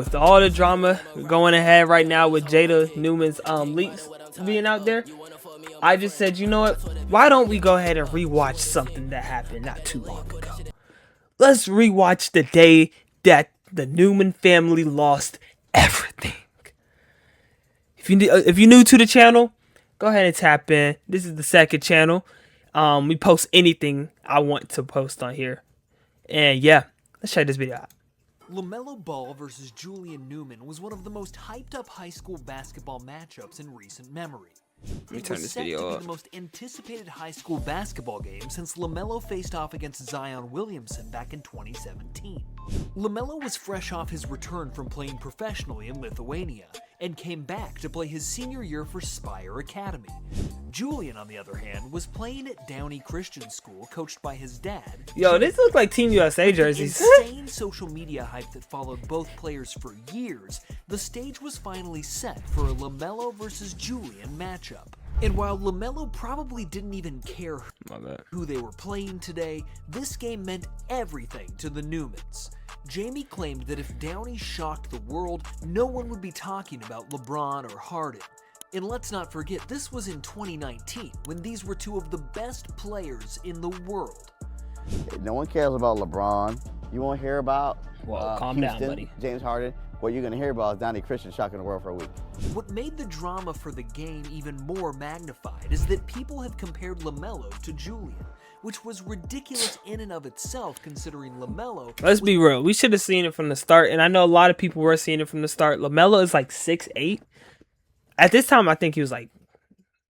With all the drama going ahead right now with Jada Newman's leaks being out there, I just said, you know what? Why don't we go ahead and rewatch something that happened not too long ago? Let's rewatch the day that the Newman family lost everything. If you're new to the channel, go ahead and tap in. This is the second channel. We post anything I want to post on here. And yeah, let's check this video out. LaMelo Ball versus Julian Newman was one of the most hyped up high school basketball matchups in recent memory. It was set to be the most anticipated high school basketball game since LaMelo faced off against Zion Williamson back in 2017. LaMelo was fresh off his return from playing professionally in Lithuania and came back to play his senior year for Spire Academy. Julian, on the other hand, was playing at Downey Christian School, coached by his dad. Yo, this looks like Team USA jerseys. The insane social media hype that followed both players for years, the stage was finally set for a LaMelo versus Julian matchup. And while LaMelo probably didn't even care who they were playing today, this game meant everything to the Newmans. Jamie claimed that if Downey shocked the world, no one would be talking about LeBron or Harden. And let's not forget, this was in 2019, when these were two of the best players in the world. No one cares about LeBron. You won't hear about calm Houston, down, buddy. James Harden. What you're going to hear about is Downey Christian shocking the world for a week. What made the drama for the game even more magnified is that people have compared LaMelo to Julian, which was ridiculous in and of itself considering LaMelo. Let's be real. We should have seen it from the start, and I know a lot of people were seeing it from the start. LaMelo is like 6'8". At this time, I think he was like,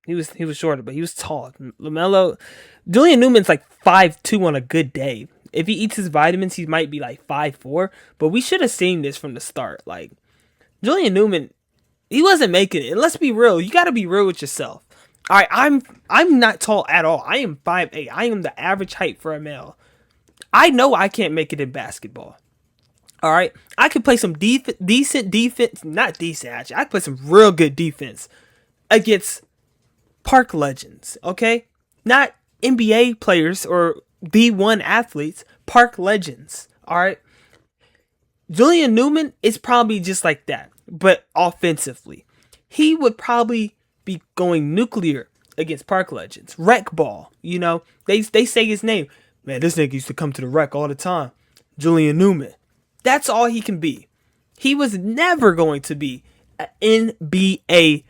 he was shorter, but he was tall. Julian Newman's like 5'2" on a good day. If he eats his vitamins, he might be like 5'4", but we should have seen this from the start. Like, Julian Newman, he wasn't making it. And let's be real. You got to be real with yourself. All right, I'm not tall at all. I am 5'8". I am the average height for a male. I know I can't make it in basketball. All right, I could play some decent defense. Not decent, actually. I could play some real good defense against park legends, okay? Not NBA players or D1 athletes, park legends, all right? Julian Newman is probably just like that, but offensively. He would probably be going nuclear against park legends. Rec ball, you know? They say his name. Man, this nigga used to come to the rec all the time. Julian Newman. That's all he can be. He was never going to be an NBA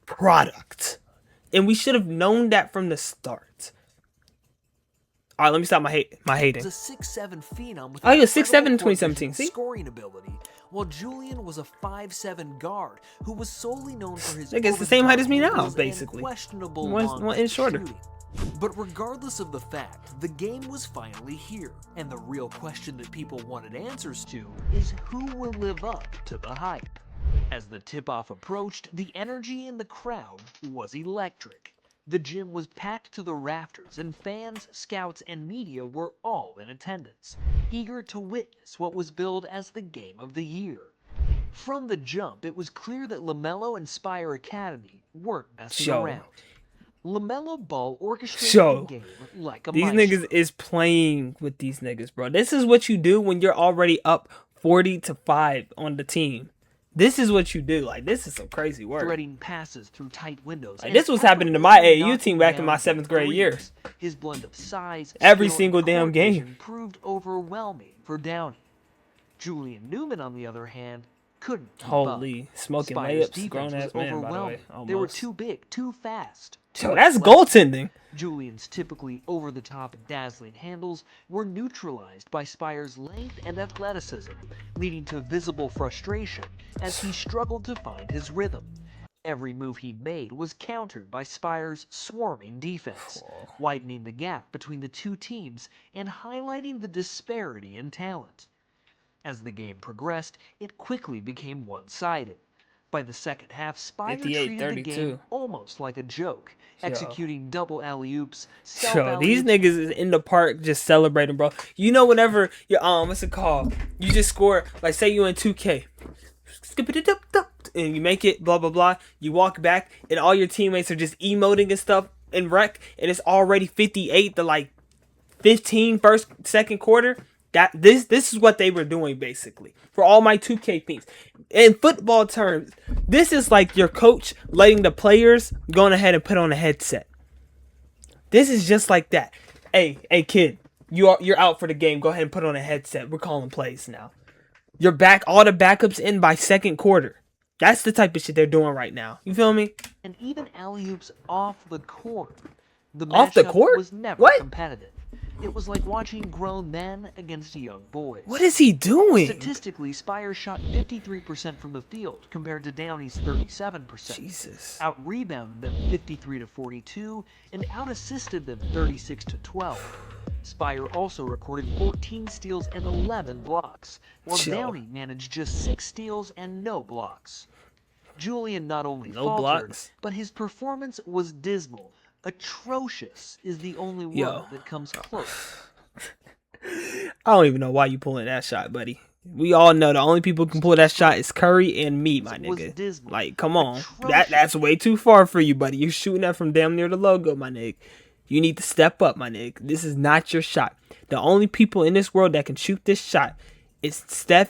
product. And we should have known that from the start. All right, let me stop my hating. He was a 6'7" phenom with he was 6'7" in 2017. See? Scoring ability, while Julian was a 5'7" guard who was solely known for his. I guess the same height as me now, basically. Questionable one inch shorter. Shooting. But regardless of the fact, the game was finally here, and the real question that people wanted answers to is who will live up to the hype. As the tip-off approached, the energy in the crowd was electric. The gym was packed to the rafters, and fans, scouts, and media were all in attendance, eager to witness what was billed as the game of the year. From the jump, it was clear that LaMelo and Spire Academy weren't messing around. LaMelo Ball orchestrated the game like a These maestro. niggas is playing with these niggas, bro. This is what you do when you're already up 40-5 on the team. This is what you do. Like, this is some crazy work. Threading passes through tight windows. Like, this was happening to my AAU team back in my 7th grade year. His blend of size, every skill, single and damn court game vision proved overwhelming for Downey. Julian Newman, on the other hand, couldn't keep Holy up. smoking Spire's layups, grown ass man, by the way. They were too big, too fast. So that's goaltending. Julian's typically over-the-top and dazzling handles were neutralized by Spire's length and athleticism, leading to visible frustration as he struggled to find his rhythm. Every move he made was countered by Spire's swarming defense, widening the gap between the two teams and highlighting the disparity in talent. As the game progressed, it quickly became one-sided. By the second half, Spire treated the game almost like a joke, executing double alley-oops, these niggas is in the park just celebrating, bro. You know, whenever you're what's it called? You just score, like, say you in 2K, and you make it, blah blah blah. You walk back, and all your teammates are just emoting and stuff in rec, and it's already 58 to like 15 second quarter. This is what they were doing basically for all my 2K things. In football terms, this is like your coach letting the players going ahead and put on a headset. This is just like that. Hey kid, you're out for the game. Go ahead and put on a headset. We're calling plays now. You're back. All the backups in by second quarter. That's the type of shit they're doing right now. You feel me? And even alley-oops off the court. The Off the matchup court? was never What? competitive. It was like watching grown men against young boys. What is he doing? Statistically, Spire shot 53% from the field compared to Downey's 37%. Jesus. Out-rebounded them 53-42 and out-assisted them 36-12. Spire also recorded 14 steals and 11 blocks, while Chill. Downey managed just 6 steals and no blocks. Julian not only No faltered, blocks? but his performance was dismal. Atrocious is the only word that comes close. I don't even know why you pulling that shot, buddy. We all know the only people who can pull that shot is Curry and me, my nigga. Dismal. Like, come on. Atrocious. That's way too far for you, buddy. You're shooting that from damn near the logo, my nigga. You need to step up, my nigga. This is not your shot. The only people in this world that can shoot this shot is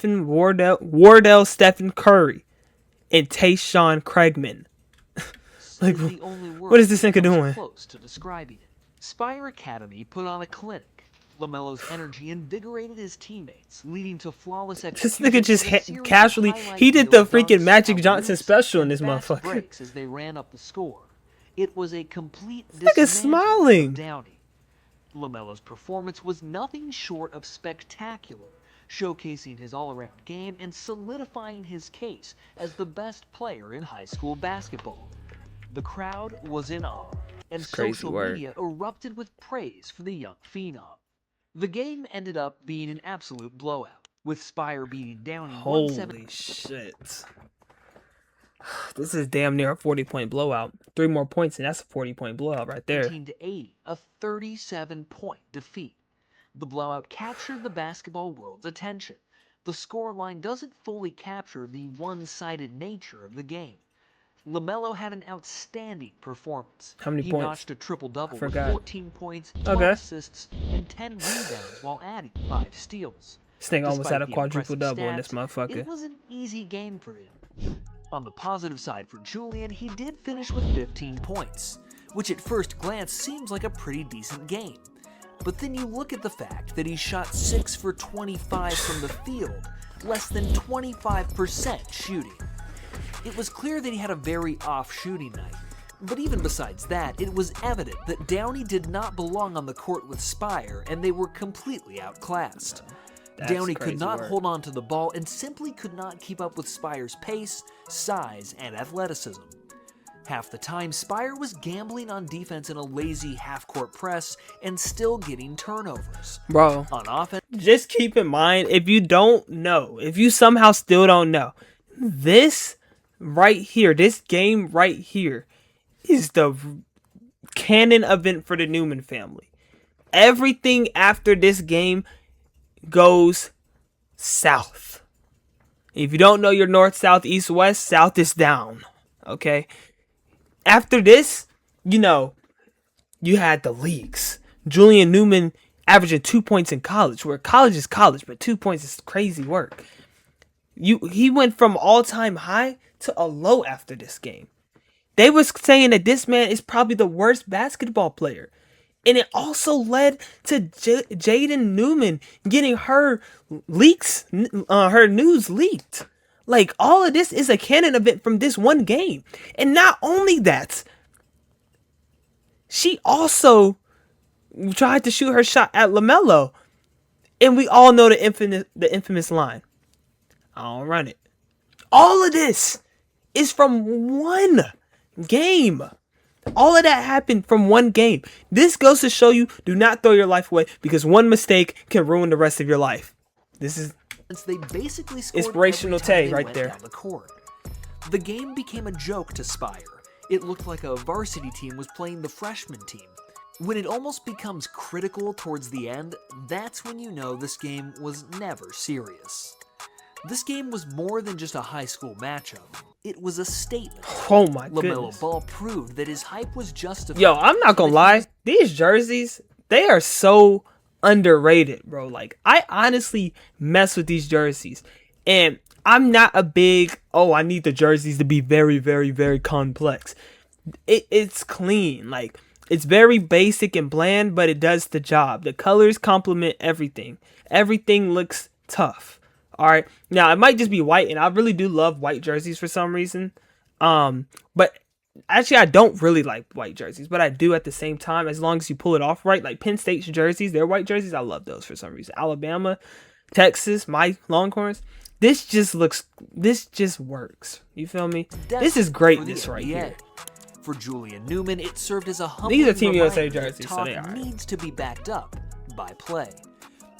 Wardell Stephen Curry and Tayshaun Craigman. Like, the only word what is this nigga that comes doing? close to describing it. Spire Academy put on a clinic. LaMelo's energy invigorated his teammates, leading to flawless This execution. nigga just and a series of casually, highlight he did reel the freaking dunks, Magic Johnson alley-oops, special in this and fast motherfucker. breaks as they ran up the score. It was a complete This nigga's dismantling smiling. of Downey. LaMelo's performance was nothing short of spectacular, showcasing his all-around game and solidifying his case as the best player in high school basketball. The crowd was in awe, and crazy social work. media erupted with praise for the young phenom. The game ended up being an absolute blowout, with Spire beating Downey Holy 170. shit. This is damn near a 40-point blowout. 3 more points and that's a 40-point blowout right there. 19-80, a 37-point defeat. The blowout captured the basketball world's attention. The scoreline doesn't fully capture the one-sided nature of the game. LaMelo had an outstanding performance. How many he points? notched a triple-double with Forgot. 14 points, 12 Okay. assists, and 10 rebounds while adding 5 steals. This thing almost Despite had a the quadruple impressive double in this stats, motherfucker. It was an easy game for him. On the positive side for Julian, he did finish with 15 points, which at first glance seems like a pretty decent game. But then you look at the fact that he shot 6 for 25 from the field, less than 25% shooting. It was clear that he had a very off shooting night. But even besides that, it was evident that Downey did not belong on the court with Spire, and they were completely outclassed. That's Downey crazy could not work. hold on to the ball and simply could not keep up with Spire's pace, size, and athleticism. Half the time, Spire was gambling on defense in a lazy half-court press and still getting turnovers. Bro, On offense, just keep in mind, if you don't know, if you somehow still don't know, this right here, this game right here is the canon event for the Newman family. Everything after this game goes south. If you don't know your north, south, east, west, south is down. Okay? After this, you know, you had the leagues. Julian Newman averaging 2 points in college, where college is college, but 2 points is crazy work. He went from all-time high to a low after this game. They was saying that this man is probably the worst basketball player. And it also led to Jaden Newman getting her leaks, her news leaked. Like, all of this is a canon event from this one game. And not only that, she also tried to shoot her shot at LaMelo. And we all know the infamous line. I don't run it. All of this is from one game. All of that happened from one game. This goes to show you, do not throw your life away, because one mistake can ruin the rest of your life. This is they basically scored inspirational every time Tay they right went there. down the court. The game became a joke to Spire. It looked like a varsity team was playing the freshman team. When it almost becomes critical towards the end, that's when you know this game was never serious. This game was more than just a high school matchup. It was a statement. Oh my LaMelo goodness. Ball proved that his hype was justified. Yo, I'm not gonna lie. These jerseys, they are so underrated, bro. Like, I honestly mess with these jerseys, and I'm not a big, oh, I need the jerseys to be very, very, very complex. It's clean. Like, it's very basic and bland, but it does the job. The colors complement everything. Everything looks tough. All right. Now, it might just be white, and I really do love white jerseys for some reason. But actually, I don't really like white jerseys, but I do at the same time, as long as you pull it off right. Like Penn State's jerseys, their white jerseys, I love those for some reason. Alabama, Texas, my Longhorns. This just works. You feel me? This is greatness right here. For Julian Newman, it served as a These are humbling Team USA reminder that jerseys, so talk they are. needs to be backed up by play.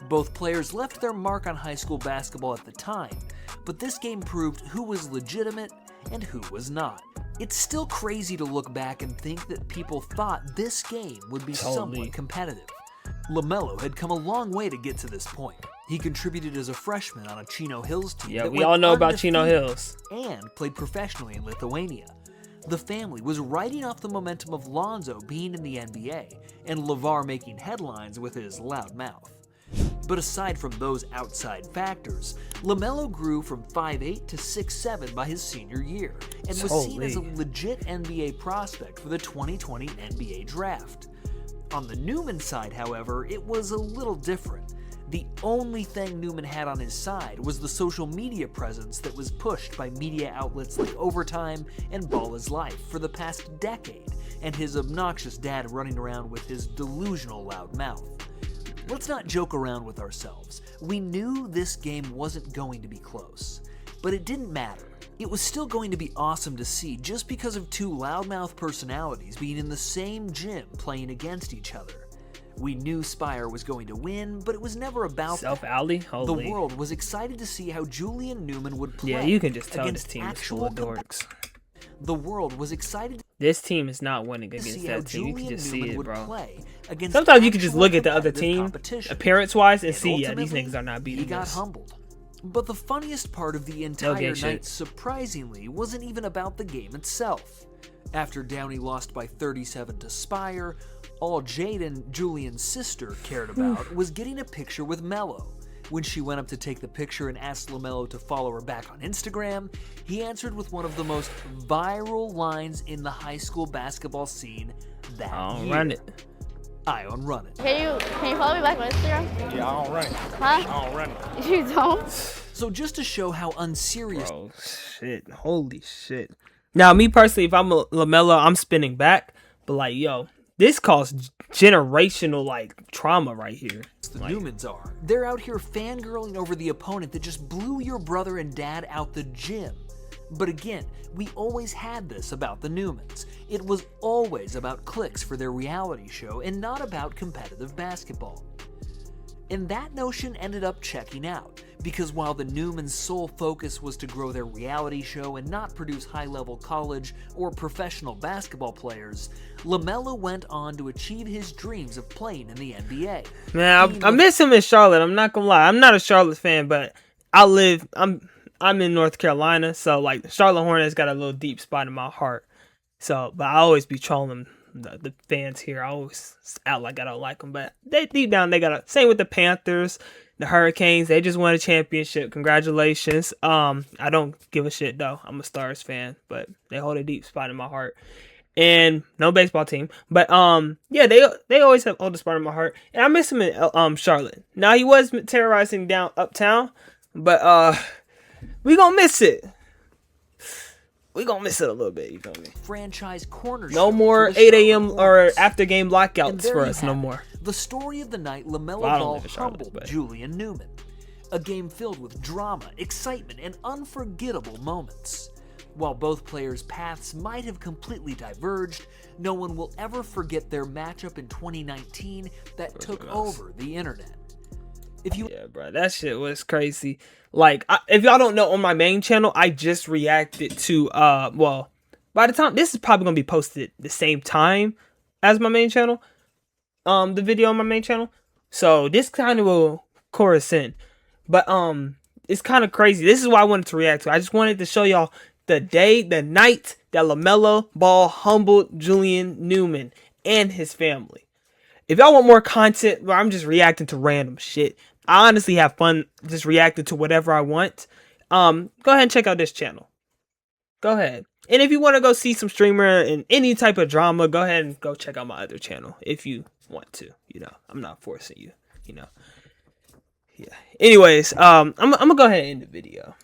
Both players left their mark on high school basketball at the time, but this game proved who was legitimate and who was not. It's still crazy to look back and think that people thought this game would be somewhat competitive. LaMelo had come a long way to get to this point. He contributed as a freshman on a Chino Hills team. Yeah, we all know about Chino Hills. And played professionally in Lithuania. The family was riding off the momentum of Lonzo being in the NBA and LeVar making headlines with his loud mouth. But aside from those outside factors, LaMelo grew from 5'8" to 6'7" by his senior year and was seen as a legit NBA prospect for the 2020 NBA draft. On the Newman side, however, it was a little different. The only thing Newman had on his side was the social media presence that was pushed by media outlets like Overtime and Ball is Life for the past decade, and his obnoxious dad running around with his delusional loud mouth. Let's not joke around with ourselves. We knew this game wasn't going to be close, but it didn't matter. It was still going to be awesome to see just because of two loudmouth personalities being in the same gym playing against each other. We knew Spire was going to win, but it was never about Self-alley? The world was excited to see how Julian Newman would play. Yeah, you can just tell this against team is full of dorks. The world was excited This team is not winning to against see how that team. You can Julian just see Newman it, would bro. play against Sometimes you can just actual look at the other competitive team, competition. appearance-wise, and And see, yeah, these ultimately, niggas are not beating he got us. humbled. But the funniest part of the entire gang night, shit. surprisingly, wasn't even about the game itself. After Downey lost by 37 to Spire, all Jaden, Julian's sister, cared about was getting a picture with Melo. When she went up to take the picture and asked LaMelo to follow her back on Instagram, he answered with one of the most viral lines in the high school basketball scene that I don't year. run it. I don't run it. Can you follow me back on Instagram? Yeah, I don't run it. Huh? I don't run it. You don't? So just to show how unserious Bro, shit. Holy shit. Now, me personally, if I'm a LaMelo, I'm spinning back. But, like, yo, this caused generational, like, trauma right here. the Newmans are. They're out here fangirling over the opponent that just blew your brother and dad out the gym. But again, we always had this about the Newmans. It was always about clicks for their reality show and not about competitive basketball. And that notion ended up checking out, because while the Newmans' sole focus was to grow their reality show and not produce high-level college or professional basketball players, LaMelo went on to achieve his dreams of playing in the NBA. Man, I miss him in Charlotte. I'm not gonna lie. I'm not a Charlotte fan, but I'm in North Carolina, so like Charlotte Hornets got a little deep spot in my heart. So, but I always be trolling the fans here. I always act like I don't like them, but they deep down they got a same with the Panthers, the Hurricanes. They just won a championship. Congratulations. I don't give a shit though. I'm a Stars fan, but they hold a deep spot in my heart. And no baseball team, but yeah, they always have hold a spot in my heart. And I miss him in Charlotte. Now he was terrorizing down uptown, but we gonna miss it. We gonna miss it a little bit, you feel me? Franchise cornerstone. No more for the 8 a.m. Charlotte or Hornets. after game And blackouts there for you us no have it. more. The story of the night, LaMelo Well, I don't Ball live in Charlotte, humbled but- Julian Newman. A game filled with drama, excitement, and unforgettable moments. While both players' paths might have completely diverged, no one will ever forget their matchup in 2019 that took over the internet. If you Yeah, bro, that shit was crazy. Like, if y'all don't know, on my main channel, I just reacted to, well, by the time, this is probably going to be posted the same time as my main channel, the video on my main channel. So, this kind of will chorus in. But, it's kind of crazy. This is why I wanted to react to. I just wanted to show y'all the night that LaMelo Ball humbled Julian Newman and his family. If y'all want more content where I'm just reacting to random shit, I honestly have fun just reacting to whatever I want. Go ahead and check out this channel. Go ahead. And if you want to go see some streamer and any type of drama, go ahead and go check out my other channel if you want to. You know, I'm not forcing you. You know. Yeah. Anyways, I'm gonna go ahead and end the video.